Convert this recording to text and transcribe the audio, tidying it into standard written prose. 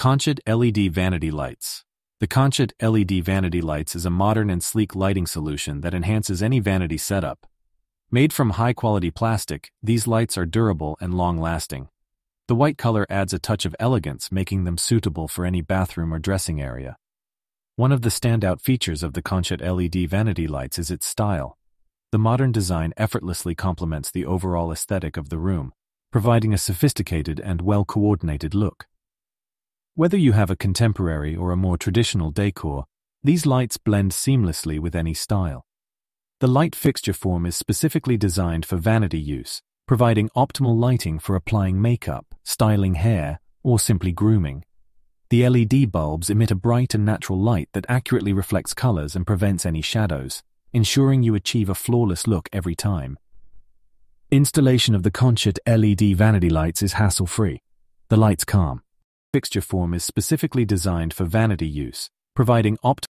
Consciot LED Vanity Lights. The Consciot LED Vanity Lights is a modern and sleek lighting solution that enhances any vanity setup. Made from high-quality plastic, these lights are durable and long-lasting. The white color adds a touch of elegance, making them suitable for any bathroom or dressing area. One of the standout features of the Consciot LED Vanity Lights is its style. The modern design effortlessly complements the overall aesthetic of the room, providing a sophisticated and well-coordinated look. Whether you have a contemporary or a more traditional decor, these lights blend seamlessly with any style. The light fixture form is specifically designed for vanity use, providing optimal lighting for applying makeup, styling hair, or simply grooming. The LED bulbs emit a bright and natural light that accurately reflects colors and prevents any shadows, ensuring you achieve a flawless look every time. Installation of the Consciot LED Vanity Lights is hassle-free. The lights calm. Fixture form is specifically designed for vanity use, providing optimal